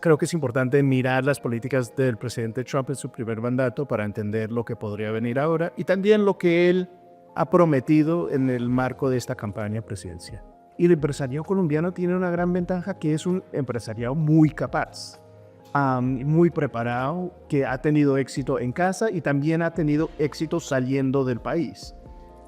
creo que es importante mirar las políticas del presidente Trump en su primer mandato para entender lo que podría venir ahora y también lo que él ha prometido en el marco de esta campaña presidencial. Y el empresariado colombiano tiene una gran ventaja, que es un empresariado muy capaz, muy preparado, que ha tenido éxito en casa y también ha tenido éxito saliendo del país.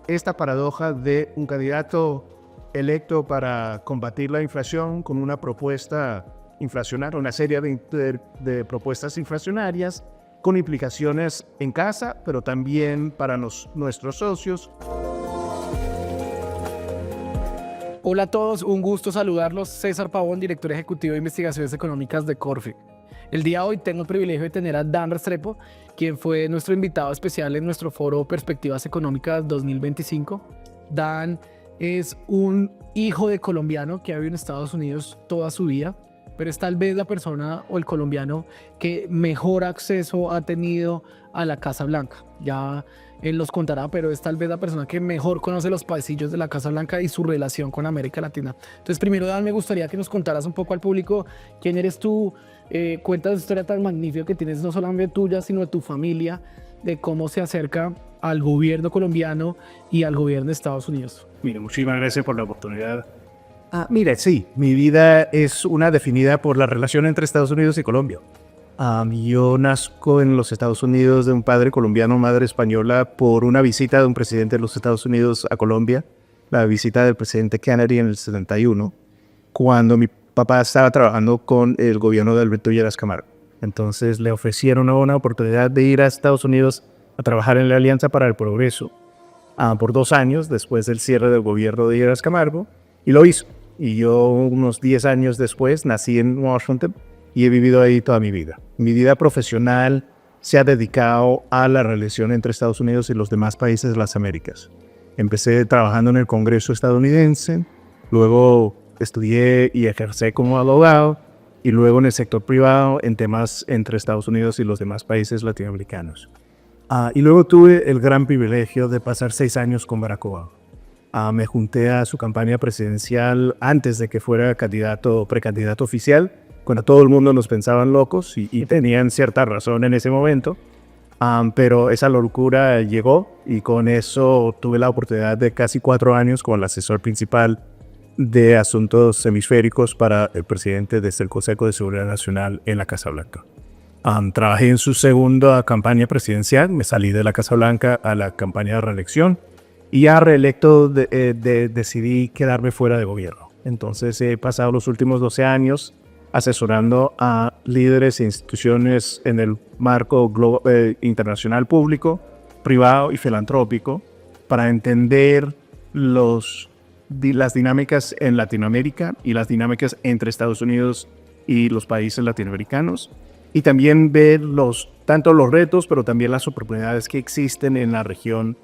Esta paradoja de un candidato electo para combatir la inflación con una propuesta inflacionaria, una serie de propuestas inflacionarias con implicaciones en casa, pero también para nuestros socios. Hola a todos, un gusto saludarlos. César Pavón, director ejecutivo de investigaciones económicas de Corfin. El día de hoy tengo el privilegio de tener a Dan Restrepo, quien fue nuestro invitado especial en nuestro foro Perspectivas Económicas 2025. Dan es un hijo de colombiano que ha vivido en Estados Unidos toda su vida, pero es tal vez la persona o el colombiano que mejor acceso ha tenido a la Casa Blanca. Ya él los contará, pero es tal vez la persona que mejor conoce los pasillos de la Casa Blanca y su relación con América Latina. Entonces, primero, Dan, me gustaría que nos contaras un poco al público quién eres tú. Cuentas esa historia tan magnífica que tienes, no solamente tuya, sino de tu familia, de cómo se acerca al gobierno colombiano y al gobierno de Estados Unidos. Mire, muchísimas gracias por la oportunidad. Mire, sí, mi vida es una definida por la relación entre Estados Unidos y Colombia. Yo nazco en los Estados Unidos de un padre colombiano, madre española, por una visita de un presidente de los Estados Unidos a Colombia, la visita del presidente Kennedy en el 71, cuando mi papá estaba trabajando con el gobierno de Alberto Lleras Camargo. Entonces le ofrecieron una oportunidad de ir a Estados Unidos a trabajar en la Alianza para el Progreso por 2 años después del cierre del gobierno de Lleras Camargo, y lo hizo. Y yo unos 10 años después nací en Washington y he vivido ahí toda mi vida. Mi vida profesional se ha dedicado a la relación entre Estados Unidos y los demás países de las Américas. Empecé trabajando en el Congreso estadounidense, luego estudié y ejercí como abogado, y luego en el sector privado en temas entre Estados Unidos y los demás países latinoamericanos. Y luego tuve el gran privilegio de pasar 6 años con Barack Obama. Me junté a su campaña presidencial antes de que fuera precandidato oficial, cuando todo el mundo nos pensaban locos y tenían cierta razón en ese momento, pero esa locura llegó y con eso tuve la oportunidad de casi 4 años como el asesor principal de asuntos hemisféricos para el presidente desde el Consejo de Seguridad Nacional en la Casa Blanca. Trabajé en su segunda campaña presidencial, me salí de la Casa Blanca a la campaña de reelección y ya reelecto decidí quedarme fuera de gobierno. Entonces he pasado los últimos 12 años asesorando a líderes e instituciones en el marco internacional público, privado y filantrópico para entender las dinámicas en Latinoamérica y las dinámicas entre Estados Unidos y los países latinoamericanos, y también ver tanto los retos pero también las oportunidades que existen en la región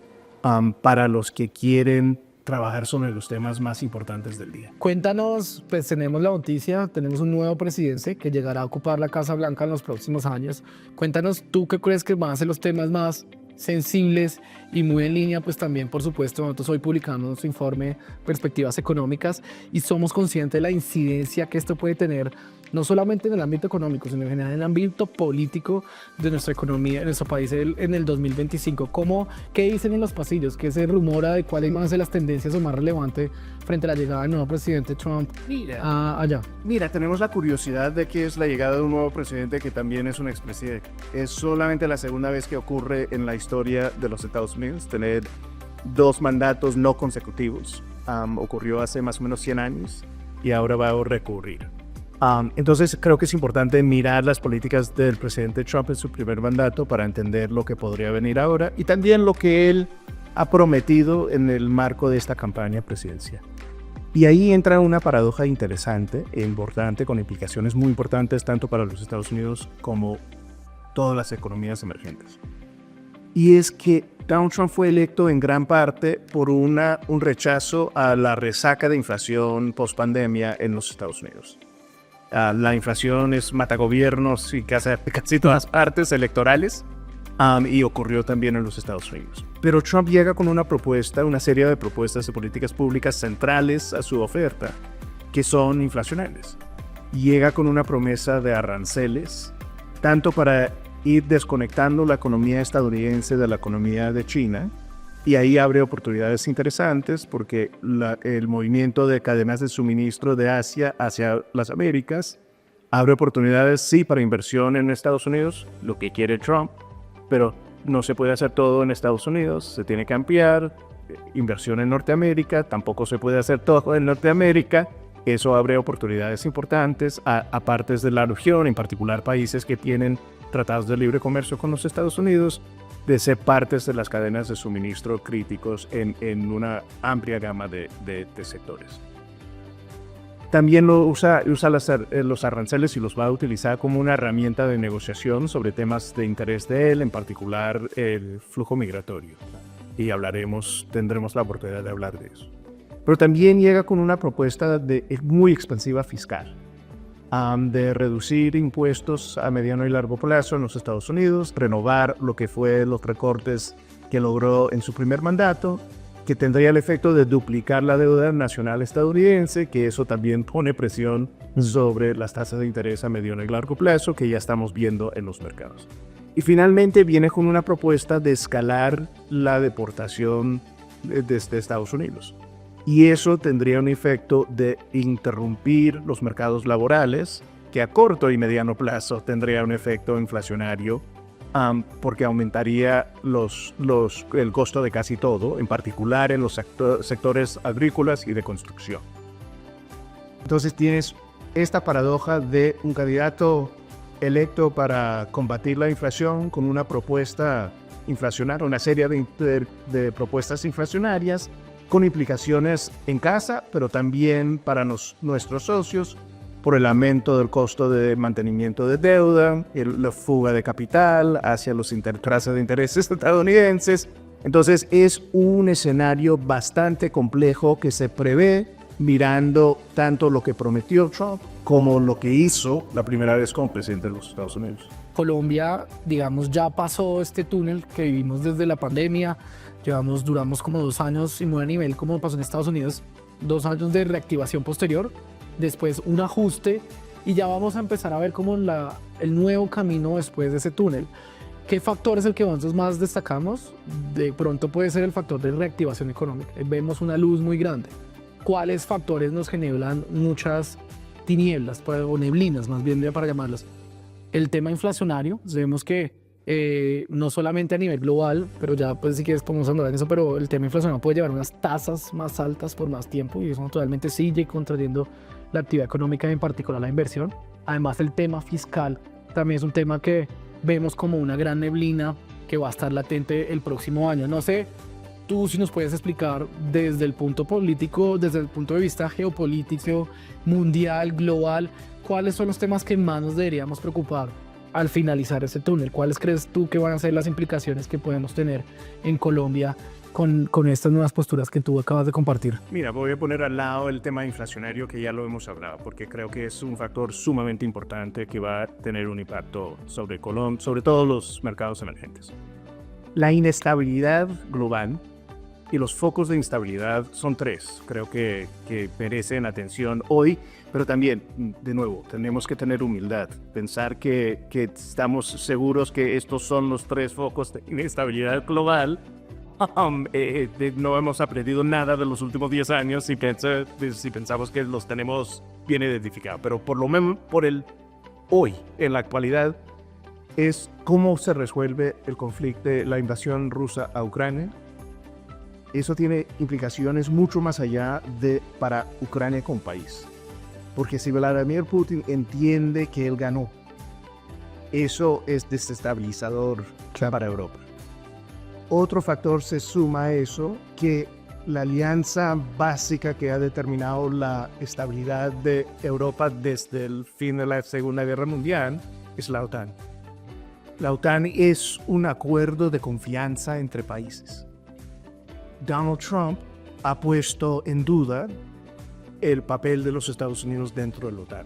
para los que quieren trabajar sobre los temas más importantes del día. Cuéntanos, pues tenemos la noticia, tenemos un nuevo presidente que llegará a ocupar la Casa Blanca en los próximos años. Cuéntanos, ¿tú qué crees que van a ser los temas más sensibles y muy en línea? Pues también, por supuesto, nosotros hoy publicamos nuestro informe Perspectivas Económicas y somos conscientes de la incidencia que esto puede tener no solamente en el ámbito económico, sino en general en el ámbito político de nuestra economía, de nuestro país en el 2025. ¿Qué dicen en los pasillos? ¿Qué se rumora de cuáles van a ser las tendencias o más relevantes frente a la llegada del nuevo presidente Trump allá? Mira, tenemos la curiosidad de que es la llegada de un nuevo presidente que también es un expresidente. Es solamente la segunda vez que ocurre en la historia de los Estados Unidos tener 2 mandatos no consecutivos. Ocurrió hace más o menos 100 años y ahora va a recurrir. Entonces creo que es importante mirar las políticas del presidente Trump en su primer mandato para entender lo que podría venir ahora y también lo que él ha prometido en el marco de esta campaña presidencial. Y ahí entra una paradoja interesante e importante con implicaciones muy importantes tanto para los Estados Unidos como todas las economías emergentes. Y es que Donald Trump fue electo en gran parte por un rechazo a la resaca de inflación post-pandemia en los Estados Unidos. La inflación es matagobiernos y casi todas partes electorales, y ocurrió también en los Estados Unidos. Pero Trump llega con una serie de propuestas de políticas públicas centrales a su oferta, que son inflacionarias. llega con una promesa de aranceles, tanto para ir desconectando la economía estadounidense de la economía de China, y ahí abre oportunidades interesantes porque el movimiento de cadenas de suministro de Asia hacia las Américas abre oportunidades, sí, para inversión en Estados Unidos, lo que quiere Trump, pero no se puede hacer todo en Estados Unidos, se tiene que ampliar. Inversión en Norteamérica, tampoco se puede hacer todo en Norteamérica. Eso abre oportunidades importantes a partes de la región, en particular países que tienen tratados de libre comercio con los Estados Unidos, de ser partes de las cadenas de suministro críticos en una amplia gama de sectores. También usa los aranceles y los va a utilizar como una herramienta de negociación sobre temas de interés de él, en particular el flujo migratorio. Y tendremos la oportunidad de hablar de eso. Pero también llega con una propuesta muy expansiva fiscal, de reducir impuestos a mediano y largo plazo en los Estados Unidos, renovar lo que fue los recortes que logró en su primer mandato, que tendría el efecto de duplicar la deuda nacional estadounidense, que eso también pone presión sobre las tasas de interés a mediano y largo plazo que ya estamos viendo en los mercados. Y finalmente viene con una propuesta de escalar la deportación desde Estados Unidos. Y eso tendría un efecto de interrumpir los mercados laborales, que a corto y mediano plazo tendría un efecto inflacionario, porque aumentaría el costo de casi todo, en particular en los sectores agrícolas y de construcción. Entonces tienes esta paradoja de un candidato electo para combatir la inflación con una propuesta inflacionaria, una serie de propuestas inflacionarias con implicaciones en casa, pero también para nuestros socios, por el aumento del costo de mantenimiento de deuda, la fuga de capital hacia los tasas de intereses estadounidenses. Entonces es un escenario bastante complejo que se prevé mirando tanto lo que prometió Trump como lo que hizo la primera vez como presidente de los Estados Unidos. Colombia, digamos, ya pasó este túnel que vivimos desde la pandemia. Duramos como 2 años y muy a nivel como pasó en Estados Unidos, 2 años de reactivación posterior, después un ajuste y ya vamos a empezar a ver como el nuevo camino después de ese túnel. ¿Qué factor es el que nosotros más destacamos? De pronto puede ser el factor de reactivación económica. Vemos una luz muy grande. ¿Cuáles factores nos generan muchas tinieblas o neblinas, más bien para llamarlas? El tema inflacionario, sabemos que no solamente a nivel global, pero ya pues si quieres podemos hablar de eso, pero el tema inflacionario puede llevar unas tasas más altas por más tiempo y eso naturalmente sigue contrayendo la actividad económica y en particular la inversión. Además el tema fiscal también es un tema que vemos como una gran neblina que va a estar latente el próximo año. No sé, tú si nos puedes explicar desde el punto político, desde el punto de vista geopolítico, mundial, global, ¿cuáles son los temas que más nos deberíamos preocupar al finalizar ese túnel? ¿Cuáles crees tú que van a ser las implicaciones que podemos tener en Colombia con estas nuevas posturas que tú acabas de compartir? Mira, voy a poner al lado el tema inflacionario que ya lo hemos hablado, porque creo que es un factor sumamente importante que va a tener un impacto sobre Colombia, sobre todos los mercados emergentes. La inestabilidad global y los focos de instabilidad son 3, creo que merecen atención hoy, pero también, de nuevo, tenemos que tener humildad, pensar que estamos seguros que estos son los 3 focos de inestabilidad global. No hemos aprendido nada de los últimos 10 años si pensamos que los tenemos bien identificados, pero por lo menos por el hoy, en la actualidad, es cómo se resuelve el conflicto, la invasión rusa a Ucrania. Eso tiene implicaciones mucho más allá para Ucrania como país. Porque si Vladimir Putin entiende que él ganó, eso es desestabilizador para Europa. Otro factor se suma a eso, que la alianza básica que ha determinado la estabilidad de Europa desde el fin de la Segunda Guerra Mundial es la OTAN. La OTAN es un acuerdo de confianza entre países. Donald Trump ha puesto en duda el papel de los Estados Unidos dentro de la OTAN.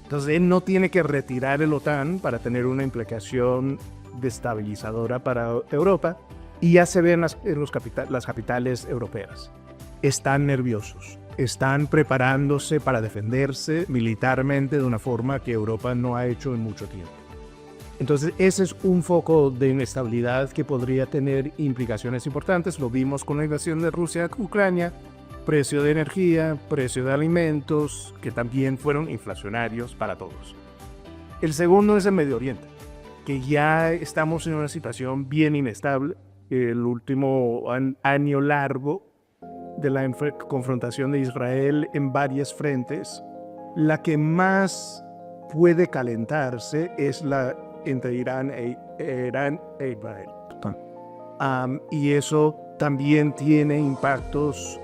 Entonces, él no tiene que retirar el OTAN para tener una implicación destabilizadora para Europa. Y ya se ven las capitales europeas. Están nerviosos. están preparándose para defenderse militarmente de una forma que Europa no ha hecho en mucho tiempo. Entonces, ese es un foco de inestabilidad que podría tener implicaciones importantes. Lo vimos con la invasión de Rusia a Ucrania, precio de energía, precio de alimentos, que también fueron inflacionarios para todos. El segundo es el Medio Oriente, que ya estamos en una situación bien inestable. El último año largo de la confrontación de Israel en varios frentes, la que más puede calentarse es la entre Irán e Israel. Y eso también tiene impactos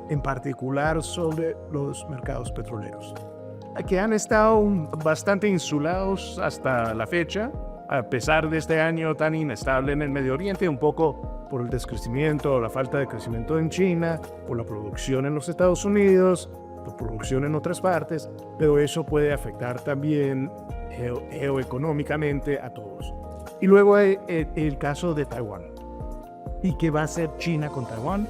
en particular sobre los mercados petroleros, que han estado bastante insulados hasta la fecha, a pesar de este año tan inestable en el Medio Oriente, un poco por el descrecimiento o la falta de crecimiento en China, por la producción en los Estados Unidos, la producción en otras partes, pero eso puede afectar también geoeconómicamente a todos. Y luego hay el caso de Taiwán. ¿Y qué va a hacer China con Taiwán?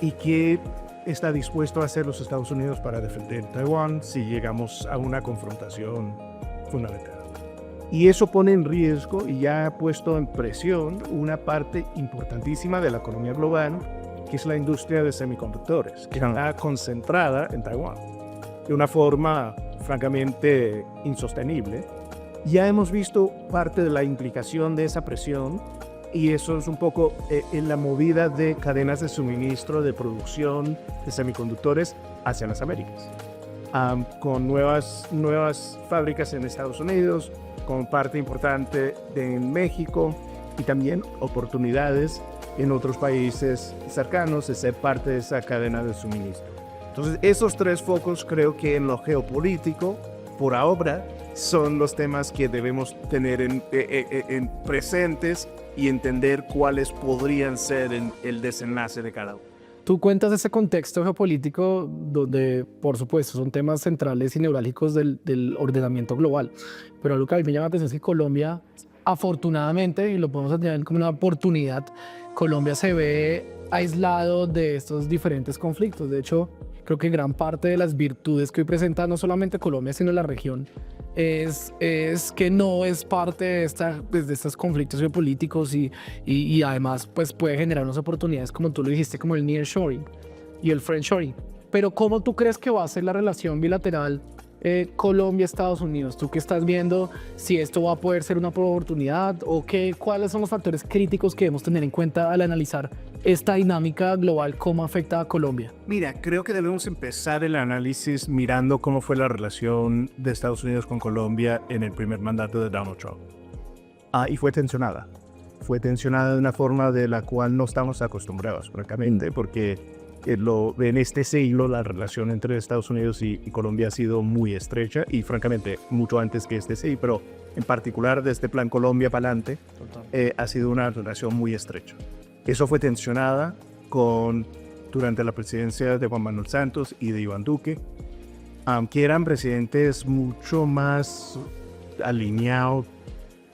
¿Y qué está dispuesto a hacer los Estados Unidos para defender Taiwán si llegamos a una confrontación fundamental? Y eso pone en riesgo y ya ha puesto en presión una parte importantísima de la economía global, que es la industria de semiconductores, que está concentrada en Taiwán de una forma francamente insostenible. Ya hemos visto parte de la implicación de esa presión, y eso es un poco en la movida de cadenas de suministro, de producción de semiconductores hacia las Américas, con nuevas fábricas en Estados Unidos, con parte importante en México y también oportunidades en otros países cercanos de ser parte de esa cadena de suministro. Entonces, esos tres focos creo que en lo geopolítico, por ahora, son los temas que debemos tener en presentes y entender cuáles podrían ser el desenlace de cada uno. Tú cuentas ese contexto geopolítico donde, por supuesto, son temas centrales y neurálgicos del ordenamiento global, pero algo que a mí me llama la atención es que Colombia, afortunadamente, y lo podemos entender como una oportunidad, Colombia se ve aislado de estos diferentes conflictos. De hecho, creo que gran parte de las virtudes que hoy presenta no solamente Colombia, sino la región, es que no es parte de estos conflictos geopolíticos y además pues puede generar unas oportunidades, como tú lo dijiste, como el nearshoring y el friendshoring. Pero ¿cómo tú crees que va a ser la relación bilateral Colombia-Estados Unidos? ¿Tú qué estás viendo? Si esto va a poder ser una oportunidad o cuáles son los factores críticos que debemos tener en cuenta al analizar esta dinámica global, cómo afecta a Colombia. Mira, creo que debemos empezar el análisis mirando cómo fue la relación de Estados Unidos con Colombia en el primer mandato de Donald Trump. Y fue tensionada. Fue tensionada de una forma de la cual no estamos acostumbrados, francamente, porque en este siglo la relación entre Estados Unidos y Colombia ha sido muy estrecha y francamente mucho antes que este sí, pero en particular de este plan Colombia para adelante ha sido una relación muy estrecha. Eso fue tensionada durante la presidencia de Juan Manuel Santos y de Iván Duque, que eran presidentes mucho más alineados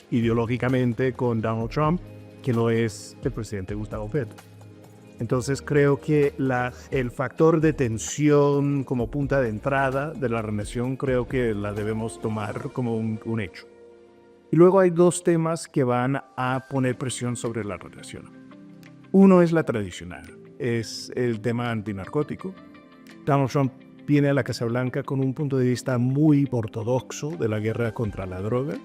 ideológicamente con Donald Trump que lo es el presidente Gustavo Petro. Entonces creo que el factor de tensión como punta de entrada de la relación creo que la debemos tomar como un hecho. Y luego hay dos temas que van a poner presión sobre la relación. Uno es la tradicional, es el tema antinarcótico. Donald Trump viene a la Casa Blanca con un punto de vista muy ortodoxo de la guerra contra la droga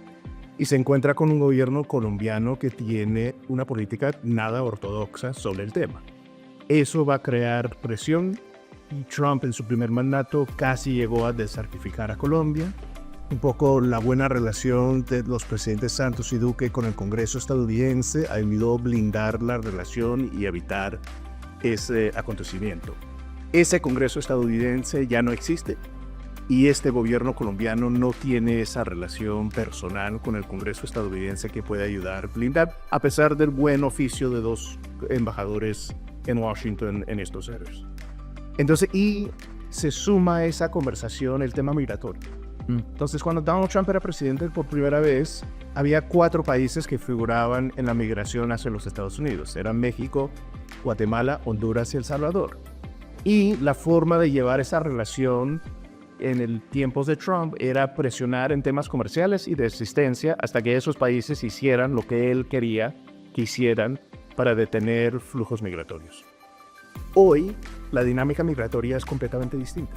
y se encuentra con un gobierno colombiano que tiene una política nada ortodoxa sobre el tema. Eso va a crear presión y Trump en su primer mandato casi llegó a desertificar a Colombia. Un poco la buena relación de los presidentes Santos y Duque con el Congreso estadounidense ayudó a blindar la relación y evitar ese acontecimiento. Ese Congreso estadounidense ya no existe y este gobierno colombiano no tiene esa relación personal con el Congreso estadounidense que puede ayudar a blindar, a pesar del buen oficio de dos embajadores en Washington en estos años. Entonces, y se suma a esa conversación el tema migratorio. Entonces, cuando Donald Trump era presidente por primera vez, había 4 países que figuraban en la migración hacia los Estados Unidos. Eran México, Guatemala, Honduras y El Salvador. Y la forma de llevar esa relación en el tiempos de Trump era presionar en temas comerciales y de asistencia hasta que esos países hicieran lo que él quería que hicieran para detener flujos migratorios. Hoy, la dinámica migratoria es completamente distinta.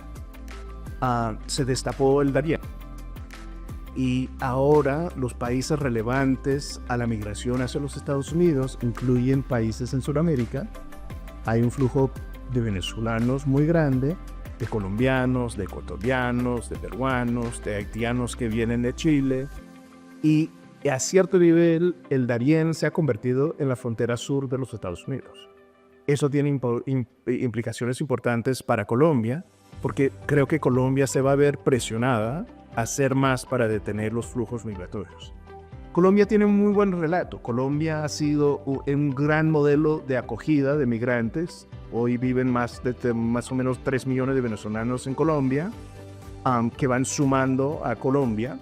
Se destapó el Darién. Y ahora los países relevantes a la migración hacia los Estados Unidos incluyen países en Sudamérica. Hay un flujo de venezolanos muy grande, de colombianos, de ecuatorianos, de peruanos, de haitianos que vienen de Chile. Y a cierto nivel, el Darién se ha convertido en la frontera sur de los Estados Unidos. Eso tiene implicaciones importantes para Colombia, porque creo que Colombia se va a ver presionada a hacer más para detener los flujos migratorios. Colombia tiene un muy buen relato. Colombia ha sido un gran modelo de acogida de migrantes. Hoy viven más o menos 3 millones de venezolanos en Colombia, que van sumando a Colombia.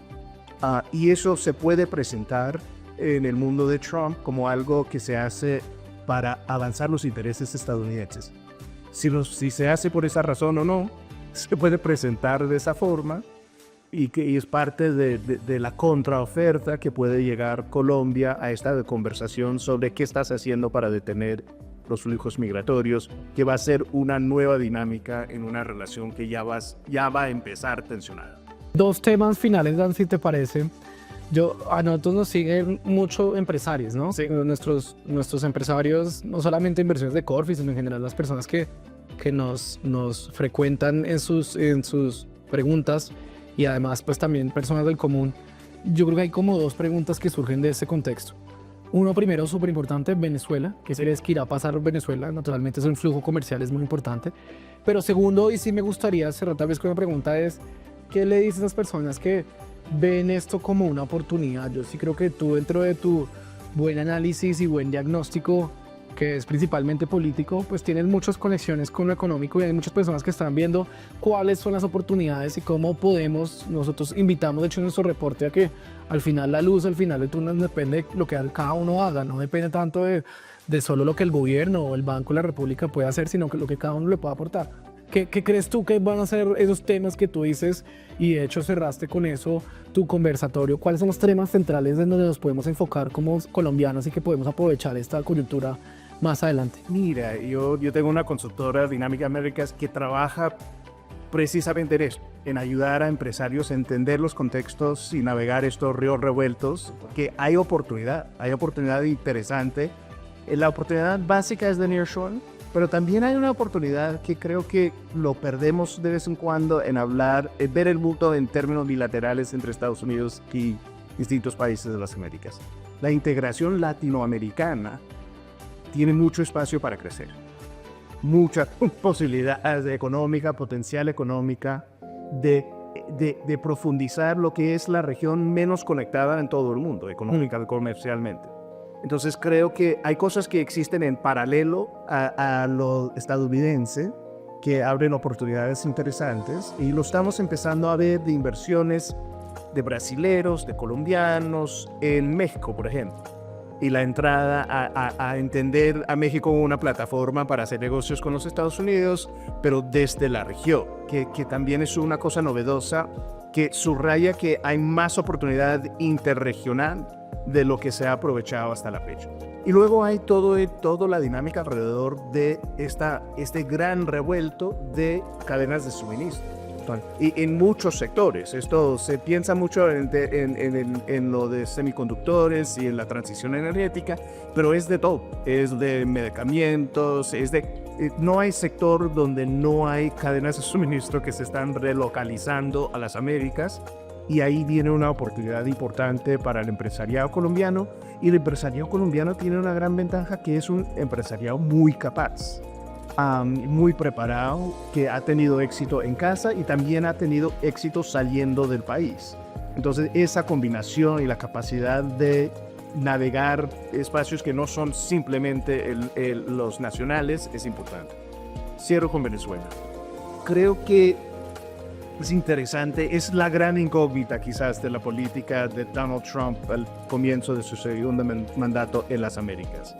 Y eso se puede presentar en el mundo de Trump como algo que se hace para avanzar los intereses estadounidenses. Si se hace por esa razón o no, se puede presentar de esa forma y es parte de la contraoferta que puede llegar Colombia a esta conversación sobre qué estás haciendo para detener los flujos migratorios, que va a ser una nueva dinámica en una relación que ya va a empezar tensionada. 2 temas finales, Dan, si te parece. A nosotros nos siguen mucho empresarios, ¿no? Sí. Nuestros empresarios, no solamente inversiones de Corfi, sino en general las personas que nos frecuentan en sus preguntas, y además pues también personas del común. Yo creo que hay como 2 preguntas que surgen de ese contexto. Uno, primero, súper importante, Venezuela. ¿Qué crees que irá a pasar Venezuela? Naturalmente es un flujo comercial, es muy importante. Pero segundo, y sí me gustaría cerrar tal vez con una pregunta, es ¿qué le dices a esas personas que ven esto como una oportunidad? Yo sí creo que tú, dentro de tu buen análisis y buen diagnóstico, que es principalmente político, pues tienes muchas conexiones con lo económico y hay muchas personas que están viendo cuáles son las oportunidades y cómo podemos, nosotros invitamos de hecho en nuestro reporte a que al final la luz, al final del túnel depende de lo que cada uno haga, no depende tanto de solo lo que el gobierno o el Banco de la República puede hacer, sino que lo que cada uno le pueda aportar. ¿Qué crees tú que van a ser esos temas que tú dices y de hecho cerraste con eso tu conversatorio? ¿Cuáles son los temas centrales en donde nos podemos enfocar como colombianos y que podemos aprovechar esta coyuntura más adelante? Mira, yo tengo una consultora, Dinámica Américas, que trabaja precisamente en esto, en ayudar a empresarios a entender los contextos y navegar estos ríos revueltos, que hay oportunidad interesante. La oportunidad básica es de nearshoring, pero también hay una oportunidad que creo que lo perdemos de vez en cuando en ver el mundo en términos bilaterales entre Estados Unidos y distintos países de las Américas. La integración latinoamericana tiene mucho espacio para crecer, muchas posibilidades económicas, potencial económica, de profundizar lo que es la región menos conectada en todo el mundo, económica, comercialmente. Entonces creo que hay cosas que existen en paralelo a lo estadounidense que abren oportunidades interesantes y lo estamos empezando a ver de inversiones de brasileros, de colombianos en México, por ejemplo. Y la entrada a entender a México como una plataforma para hacer negocios con los Estados Unidos, pero desde la región, que también es una cosa novedosa, que subraya que hay más oportunidad interregional de lo que se ha aprovechado hasta la fecha. Y luego hay toda la dinámica alrededor de este gran revuelto de cadenas de suministro. Y en muchos sectores, esto se piensa mucho en lo de semiconductores y en la transición energética, pero es de todo, es de medicamentos, no hay sector donde no hay cadenas de suministro que se están relocalizando a las Américas, y ahí viene una oportunidad importante para el empresariado colombiano, y el empresariado colombiano tiene una gran ventaja, que es un empresariado muy capaz. Muy preparado, que ha tenido éxito en casa y también ha tenido éxito saliendo del país. Entonces esa combinación y la capacidad de navegar espacios que no son simplemente los nacionales es importante. Cierro con Venezuela. Creo que es interesante, es la gran incógnita quizás de la política de Donald Trump al comienzo de su segundo mandato en las Américas.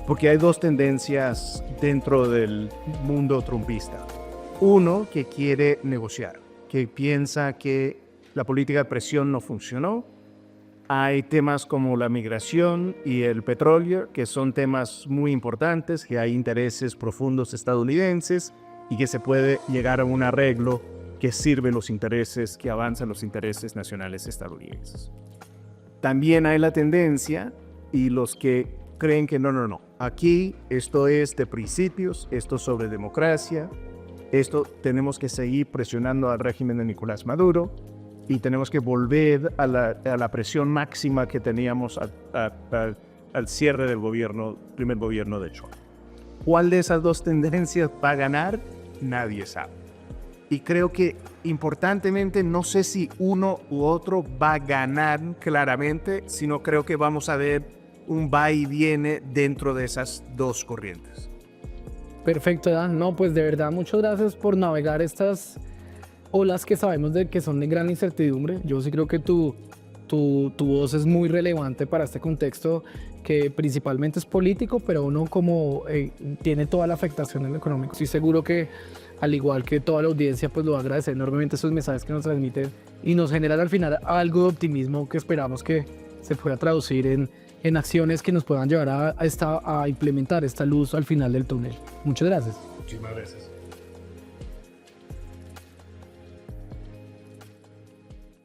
Porque hay 2 tendencias dentro del mundo trumpista. Uno que quiere negociar, que piensa que la política de presión no funcionó. Hay temas como la migración y el petróleo, que son temas muy importantes, que hay intereses profundos estadounidenses y que se puede llegar a un arreglo que sirve los intereses, que avanzan los intereses nacionales estadounidenses. También hay la tendencia y los que creen que no. Aquí esto es de principios, esto es sobre democracia, esto tenemos que seguir presionando al régimen de Nicolás Maduro y tenemos que volver a la presión máxima que teníamos al cierre del primer gobierno de Trump. ¿Cuál de esas dos tendencias va a ganar? Nadie sabe. Y creo que importantemente no sé si uno u otro va a ganar claramente, sino creo que vamos a ver un va y viene dentro de esas dos corrientes. Perfecto, Dan. No, pues de verdad, muchas gracias por navegar estas olas que sabemos de que son de gran incertidumbre. Yo sí creo que tu voz es muy relevante para este contexto que principalmente es político, pero uno como tiene toda la afectación en lo económico. Estoy seguro que al igual que toda la audiencia, pues lo va a agradecer enormemente esos mensajes que nos transmiten y nos generan al final algo de optimismo que esperamos que se pueda traducir en acciones que nos puedan llevar a implementar esta luz al final del túnel. Muchas gracias. Muchísimas gracias.